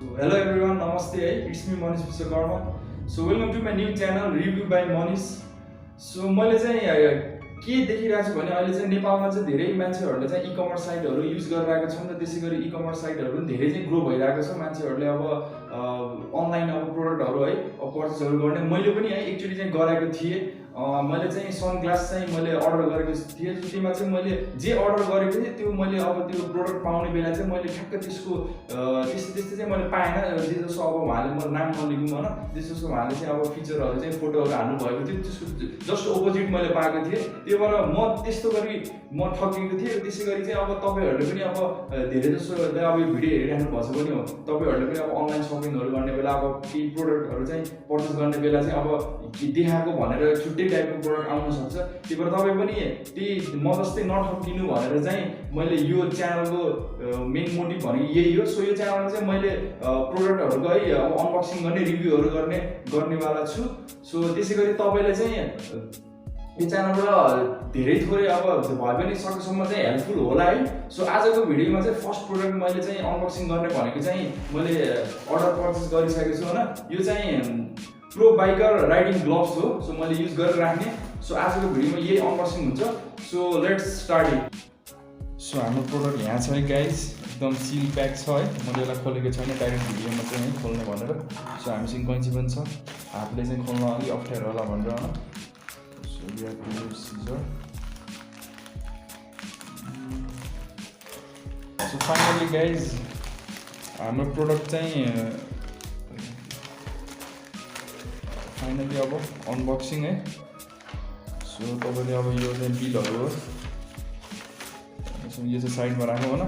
Hello everyone, namaste. It's me Manish Karma. So welcome to my new channel Review by Manish. So मैले चाहिँ के देखिरहेको छु भने अहिले चाहिँ नेपालमा चाहिँ धेरै मान्छेहरूले चाहिँ ई-कमर्स साइटहरू युज गरिरहेका छन् र त्यसैगरी ई-कमर्स साइटहरू पनि धेरै चाहिँ ग्रो भइरहेको छ। मान्छेहरूले अब अनलाइन अब प्रोडक्टहरू है पर्चेसहरू गर्ने मैले पनि है एकचोटि चाहिँ गरेको थिएँ। मैले चाहिँ सनग्लास चाहिँ मैले अर्डर गरेको थिएँ। त्यसमा चाहिँ मैले जे अर्डर गरेको थिएँ त्यो मैले अब त्यो प्रोडक्ट पाउने बेला चाहिँ मैले ठ्याक्क त्यसको त्यस्तो चाहिँ मैले पाएन। जे जस्तो अब उहाँले म नाम नलेखौँ होइन, त्यस जस्तो उहाँले चाहिँ अब फिचरहरू चाहिँ फोटोहरू हाल्नु भएको थियो, त्यसको जस्ट अपोजिट मैले पाएको थिएँ। त्यही भएर म त्यस्तो गरी म ठगिएको थिएँ। त्यसै गरी चाहिँ अब तपाईँहरूले पनि अब धेरै जसोले अब यो भिडियो हेरिराख्नु भएको छ पनि हो, तपाईँहरूले पनि अब अनलाइन सपिङहरू गर्ने बेला अब केही प्रोडक्टहरू चाहिँ पर्चेस गर्ने बेला चाहिँ अब देखाएको भनेर छुट्टै टाइपको प्रोडक्ट आउन सक्छ। त्यही भएर तपाईँ पनि त्यही म जस्तै नठगिनु भनेर चाहिँ मैले यो च्यानलको मेन मोटिभ भनेको यही हो। सो यो च्यानलमा चाहिँ मैले प्रोडक्टहरूको है अब अनबक्सिङ गर्ने रिभ्यूहरू गर्नेवाला छु। सो त्यसै गरी तपाईँले चाहिँ यो च्यानलबाट धेरै थोरै अब भए पनि सकेसम्म चाहिँ हेल्पफुल होला है। सो आजको भिडियोमा चाहिँ फर्स्ट प्रोडक्ट मैले चाहिँ अनबक्सिङ गर्ने भनेको चाहिँ मैले अर्डर पर्चेस गरिसकेको छु होइन। यो चाहिँ ProBiker राइडिङ ग्लोभ्स हो। सो मैले युज गरेर राख्ने। सो आजको भिडियोमा यही अनबक्सिङ हुन्छ। So let's start it. So हाम्रो प्रोडक्ट यहाँ छ है गाइज, एकदम सिल प्याक छ है। मैले यसलाई खोलेको छैन, डाइरेक्ट भिडियोमा चाहिँ है खोल्ने भनेर। सो हामीसँग कैँची पनि छ, हातले चाहिँ खोल्न अलिक अप्ठ्यारो होला भनेर होइन। So we have to use scissor. So finally guys, हाम्रो प्रोडक्ट चाहिँ फाइनली अब अनबक्सिङ है। सो तपाईँले अब यो चाहिँ बिलहरू हो, यो चाहिँ साइडमा राख्नु होइन।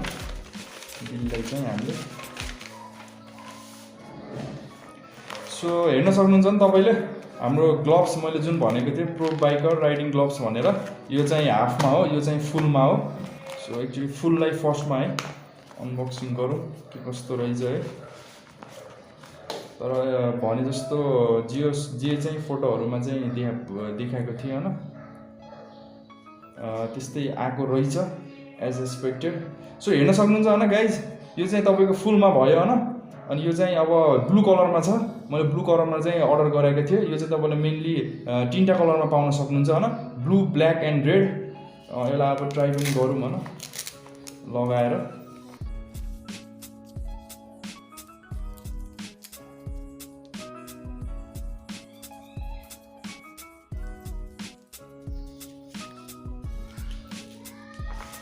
बिललाई चाहिँ हामीले सो हेर्न सक्नुहुन्छ नि तपाईँले हाम्रो ग्लोभ्स मैले जुन भनेको थिएँ ProBiker राइडिङ ग्लोभ्स भनेर, यो चाहिँ हाफमा हो, यो चाहिँ फुलमा हो। सो एक्चुअली फुललाई फर्स्टमा है अनबक्सिङ गरौँ के कस्तो रहेछ है। तर भने जस्तो जे चाहिँ फोटोहरूमा चाहिँ देखाएको थिएँ होइन त्यस्तै आएको रहेछ एज एक्सपेक्टेड। सो हेर्न सक्नुहुन्छ होइन गाइज, यो चाहिँ तपाईँको फुलमा भयो होइन। अनि यो चाहिँ अब ब्लू कलरमा छ। मैले ब्लू कलरमा चाहिँ अर्डर गरेको थिएँ। यो चाहिँ तपाईँले मेनली तीनवटा कलरमा पाउन सक्नुहुन्छ होइन, ब्लू, ब्ल्याक एन्ड रेड। यसलाई अब ट्राई पनि गरौँ होइन लगाएर।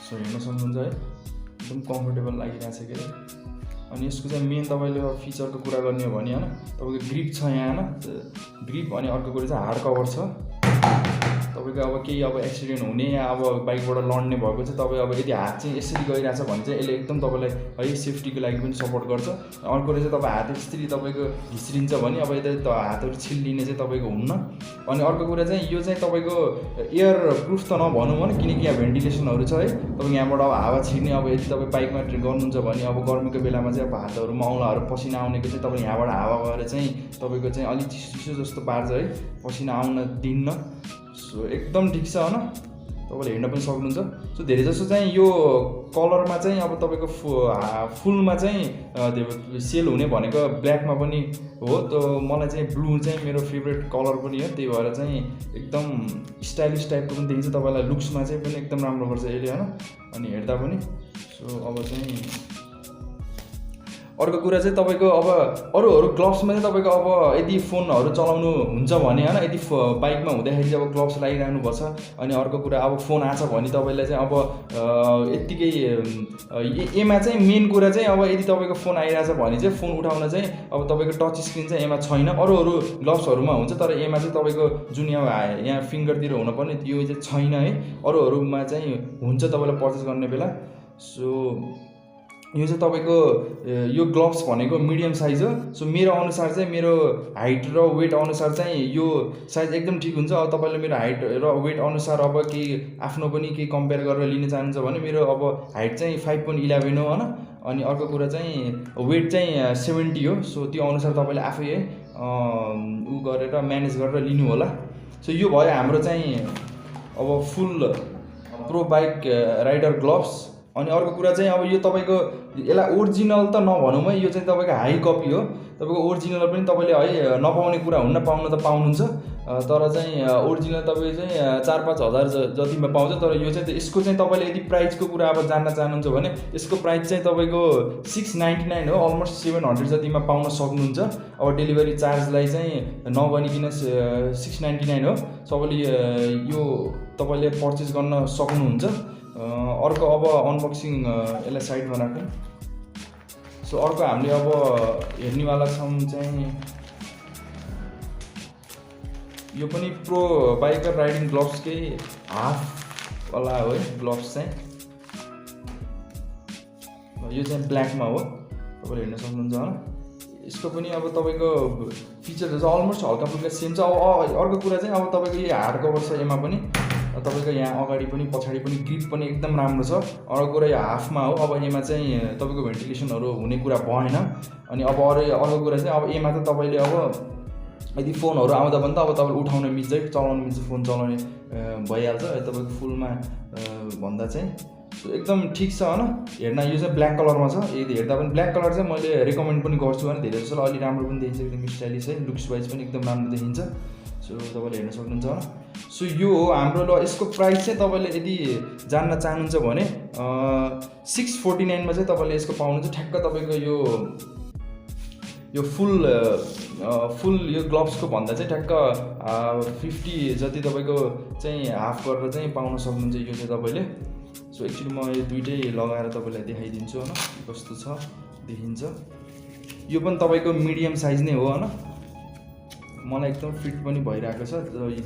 सो हेर्न सक्नुहुन्छ है एकदम कम्फर्टेबल लागिरहेछ के अरे। अनि यसको चाहिँ मेन तपाईँले अब फिचरको कुरा गर्ने हो भने होइन, तपाईँको ग्रिप छ यहाँ होइन, ग्रिप। अनि अर्को कुरा चाहिँ हार्ड कभर छ। तपाईँको अब केही अब एक्सिडेन्ट हुने या अब बाइकबाट लड्ने भएको चाहिँ तपाईँ अब यदि हात चाहिँ यसरी गइरहेछ भने चाहिँ यसले एकदम तपाईँलाई है सेफ्टीको लागि पनि सपोर्ट गर्छ। अर्को चाहिँ तपाईँ हात यसरी तपाईँको घिस्रिन्छ भने अब यता हातहरू छिल्लिने चाहिँ तपाईँको हुन्न। अनि अर्को कुरा चाहिँ यो चाहिँ तपाईँको एयर प्रुफ त नभनौँ भने, किनकि यहाँ भेन्टिलेसनहरू छ है। तपाईँ यहाँबाट अब हावा छिर्ने अब यदि तपाईँ बाइकमा गर्नुहुन्छ भने अब गर्मीको बेलामा चाहिँ अब हातहरूमा औँलाहरू पसिना आउनेको चाहिँ तपाईँ यहाँबाट हावा गएर चाहिँ तपाईँको चाहिँ अलिक चिसो जस्तो पार्छ है, पसिना आउन दिन्न। सो एकदम ठिक छ होइन, तपाईँले हेर्न पनि सक्नुहुन्छ। सो धेरै जस्तो चाहिँ यो कलरमा चाहिँ अब तपाईँको फुलमा चाहिँ सेल हुने भनेको ब्ल्याकमा पनि हो। त मलाई चाहिँ ब्लू चाहिँ मेरो फेभरेट कलर पनि हो, त्यही भएर चाहिँ एकदम स्टाइलिस टाइपको पनि देखिन्छ। तपाईँलाई लुक्समा चाहिँ पनि एकदम राम्रो गर्छ यसले होइन, अनि हेर्दा पनि। सो अब चाहिँ अर्को कुरा चाहिँ तपाईँको अब अरू ग्लोभ्समा चाहिँ तपाईँको अब यदि फोनहरू चलाउनु हुन्छ भने होइन, यदि बाइकमा हुँदाखेरि चाहिँ अब ग्लोभ्स लगाइराख्नुपर्छ। अनि अर्को कुरा अब फोन आछ भने तपाईँलाई चाहिँ अब यत्तिकै एमा चाहिँ मेन कुरा चाहिँ अब यदि तपाईँको फोन आइरहेछ भने चाहिँ फोन उठाउन चाहिँ अब तपाईँको टच स्क्रिन चाहिँ एमा छैन। अरू ग्लोभ्सहरूमा हुन्छ, तर एमा चाहिँ तपाईँको जुन यहाँ फिङ्गरतिर हुनुपर्ने त्यो चाहिँ छैन है। अरूहरूमा चाहिँ हुन्छ तपाईँलाई पर्चेस गर्ने बेला। सो यो चाहिँ तपाईँको यो ग्लोभ्स भनेको मिडियम साइज हो। सो मेरो अनुसार चाहिँ मेरो हाइट र वेट अनुसार चाहिँ यो साइज एकदम ठिक हुन्छ। अब तपाईँले मेरो हाइट र वेट अनुसार अब केही आफ्नो पनि केही कम्पेयर गरेर लिन चाहनुहुन्छ भने मेरो अब हाइट चाहिँ 5.11 हो होइन। अनि अर्को कुरा चाहिँ वेट चाहिँ 70 हो। सो त्यो अनुसार तपाईँले आफै है उ गरेर म्यानेज गरेर लिनु होला। सो यो भयो हाम्रो चाहिँ अब फुल ProBiker राइडर ग्लोभ्स। अनि अर्को कुरा चाहिँ अब यो तपाईँको यसलाई ओरिजिनल त नभनौँ है, यो चाहिँ तपाईँको हाई कपी हो। तपाईँको ओरिजिनल पनि तपाईँले है नपाउने कुरा हुन्न, पाउन त पाउनुहुन्छ, तर चाहिँ ओरिजिनल तपाईँ चाहिँ 4-5 हजार जतिमा पाउँछ। तर यो चाहिँ यसको चाहिँ तपाईँले यदि प्राइसको कुरा अब जान्न चाहनुहुन्छ भने यसको प्राइस चाहिँ तपाईँको 699 हो, अलमोस्ट 700 जतिमा पाउन सक्नुहुन्छ। अब डेलिभरी चार्जलाई चाहिँ नगनिकन 699 हो। सबैले यो तपाईँले पर्चेस गर्न सक्नुहुन्छ। अर्को अब अनबक्सिङ यसलाई साइडमा राखौँ। सो अर्को हामीले अब हेर्नेवाला छौँ चाहिँ यो पनि प्रो बाइकर राइडिङ ग्लोभ्सकै हाफवाला हो है ग्लोभ्स चाहिँ। यो चाहिँ ब्ल्याकमा हो, तपाईँले हेर्न सक्नुहुन्छ होला। यसको पनि अब तपाईँको फिचरहरू चाहिँ अलमोस्ट हल्का फुल्का सेम छ। अब अर्को कुरा चाहिँ अब तपाईँको यो हार्ड कभर छ यसमा पनि, तपाईँको यहाँ अगाडि पनि पछाडि पनि ग्रिप पनि एकदम राम्रो छ। अर्को कुरा यो हाफमा हो, अब यसमा चाहिँ तपाईँको भेन्टिलेसनहरू हुने कुरा भएन। अनि अब अर्को कुरा चाहिँ अब यसमा त तपाईँले अब यदि फोनहरू आउँदा भने त अब तपाईँले उठाउन मिल्छ, चलाउन मिल्छ, फोन चलाउने भइहाल्छ तपाईँको फुलमा भन्दा चाहिँ। सो एकदम ठिक छ होइन। हेर्न यो चाहिँ ब्ल्याक कलरमा छ, यदि हेर्दा पनि ब्ल्याक कलर चाहिँ मैले रेकमेन्ड पनि गर्छु होइन। धेरै जस्तो अलि राम्रो पनि देखिन्छ, एकदम स्टाइलिस है, लुक्स वाइज पनि एकदम राम्रो देखिन्छ। सो तपाईँले हेर्न सक्नुहुन्छ होला। सो यो हो हाम्रो। ल यसको प्राइस चाहिँ तपाईँले यदि जान्न चाहनुहुन्छ भने 649 मा चाहिँ तपाईँले यसको पाउनुहुन्छ। ठ्याक्क तपाईँको यो फुल यो ग्लोभ्सको भन्दा चाहिँ ठ्याक्क 50 जति तपाईँको चाहिँ हाफ गरेर चाहिँ पाउन सक्नुहुन्छ यो चाहिँ तपाईँले। सो एक्चुअली म यो दुइटै लगाएर तपाईँलाई देखाइदिन्छु होइन कस्तो छ देखिन्छ। यो पनि तपाईँको मिडियम साइज नै हो होइन। मलाई एकदम फिट पनि भइरहेको छ,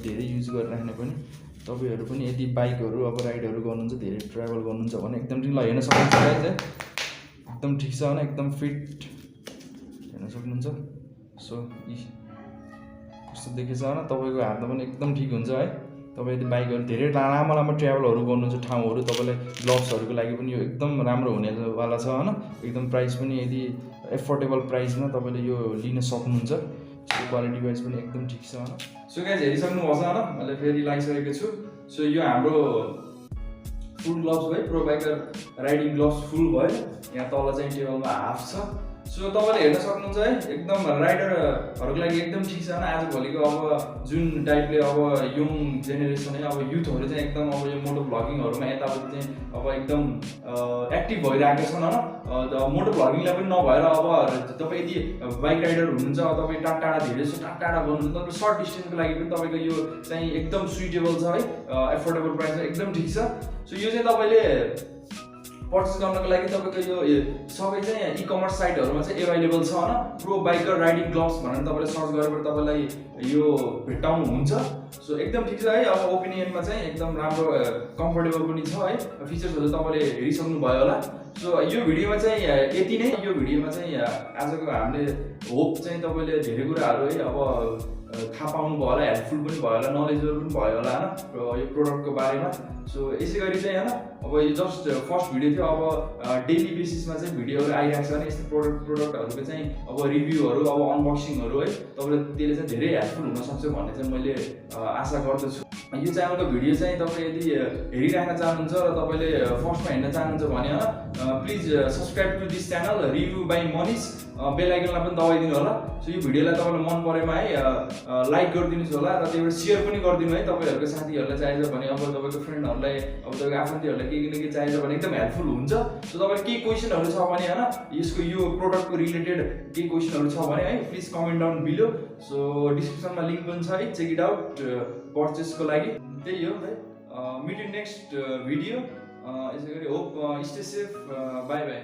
धेरै युज गरिराख्ने पनि। तपाईँहरू पनि यदि बाइकहरू अब राइडहरू गर्नुहुन्छ, धेरै ट्राभल गर्नुहुन्छ भने एकदम ल हेर्न सक्नुहुन्छ साइज है, एकदम ठिक छ होइन, एकदम फिट हेर्न सक्नुहुन्छ। सो कस्तो देखेछ होइन, तपाईँको हातमा पनि एकदम ठिक हुन्छ है। तपाईँ यदि बाइकहरू धेरै लामो ट्राभलहरू गर्नुहुन्छ ठाउँहरू, तपाईँलाई ग्लोभ्सहरूको लागि पनि यो एकदम राम्रो हुनेवाला छ होइन। एकदम प्राइस पनि यदि एफोर्डेबल प्राइसमा तपाईँले यो लिन सक्नुहुन्छ। क्वालिटी वाइज पनि एकदम ठिक छ होइन। सो गाइज हेरिसक्नु भएको छ होइन, मैले फेरि लगाइसकेको छु। सो यो हाम्रो फुल ग्लोभ्स भयो, प्रो बाइकर राइडिङ ग्लोभ्स फुल भयो। यहाँ तल चाहिँ टेबलमा हाफ छ। सो तपाईँले हेर्न सक्नुहुन्छ है, एकदम राइडरहरूको लागि एकदम ठिक छ होइन। आजभोलिको अब जुन टाइपले अब यङ जेनेरेसन है, अब युथहरू चाहिँ एकदम अब यो मोटो भ्लगिङहरूमा यताउति चाहिँ अब एकदम एक्टिभ भइरहेको छन् होइन। मोटो भ्लगिङलाई पनि नभएर अब तपाईँ यदि बाइक राइडर हुनुहुन्छ, तपाईँ टाढा धेरै जस्तो टाढा गर्नुहुन्छ, तपाईँ सर्ट डिस्टेन्सको लागि पनि तपाईँको यो चाहिँ एकदम सुइटेबल छ है, एफोर्डेबल प्राइसमा एकदम ठिक छ। सो यो चाहिँ तपाईँले पर्चेस गर्नको लागि तपाईँको यो सबै चाहिँ ई-कमर्स साइटहरूमा चाहिँ एभाइलेबल छ होइन। प्रो बाइकर राइडिङ ग्लोभ्स भनेर तपाईँले सर्च गरेर तपाईँलाई यो भेट्टाउनुहुन्छ। सो एकदम ठिक छ है। अब ओपिनियनमा चाहिँ एकदम राम्रो कम्फोर्टेबल पनि छ है। फिचर्सहरू तपाईँले हेरिसक्नु भयो होला। सो यो भिडियोमा चाहिँ यति नै। यो भिडियोमा चाहिँ आजको हामीले होप चाहिँ तपाईँले धेरै कुराहरू है अब थाहा पाउनु भयो होला, हेल्पफुल पनि भयो होला, नलेजेबल पनि भयो होला होइन यो प्रोडक्टको बारेमा। सो यसै गरी चाहिँ होइन अब यो जस्ट फर्स्ट भिडियो थियो। अब डेली बेसिसमा चाहिँ भिडियोहरू आइरहेको छ भने यस्तो प्रोडक्टहरूको चाहिँ अब रिभ्यूहरू, अब अनबक्सिङहरू है, तपाईँले त्यसले चाहिँ धेरै हेल्पफुल हुनसक्छ भन्ने चाहिँ मैले आशा गर्दछु। यो च्यानलको भिडियो चाहिँ तपाईँ यदि हेरिराख्न चाहनुहुन्छ र तपाईँले फर्स्टमा हेर्न चाहनुहुन्छ भने please subscribe to this channel review by Manish. Bell आइकनलाई पनि दबाइदिनु होला। सो यो भिडियोलाई तपाईँलाई मन परेमा है लाइक गरिदिनुहोस् होला र त्यहीबाट सेयर पनि गरिदिनु है। तपाईँहरूको साथीहरूलाई चाहिन्छ भने, अब तपाईँको फ्रेन्डहरूलाई, अब तपाईँको आफन्तहरूलाई के न के चाहिन्छ भने एकदम हेल्पफुल हुन्छ। सो तपाईँको केही क्वेसनहरू छ भने होइन यसको यो प्रोडक्टको रिलेटेड केही क्वेसनहरू छ भने है please comment down below. So डिस्क्रिप्सनमा लिङ्क पनि छ है, चेक इट आउट पर्चेसको लागि। त्यही हो है। Meet in next video. यसै गरी hope stay safe, bye by.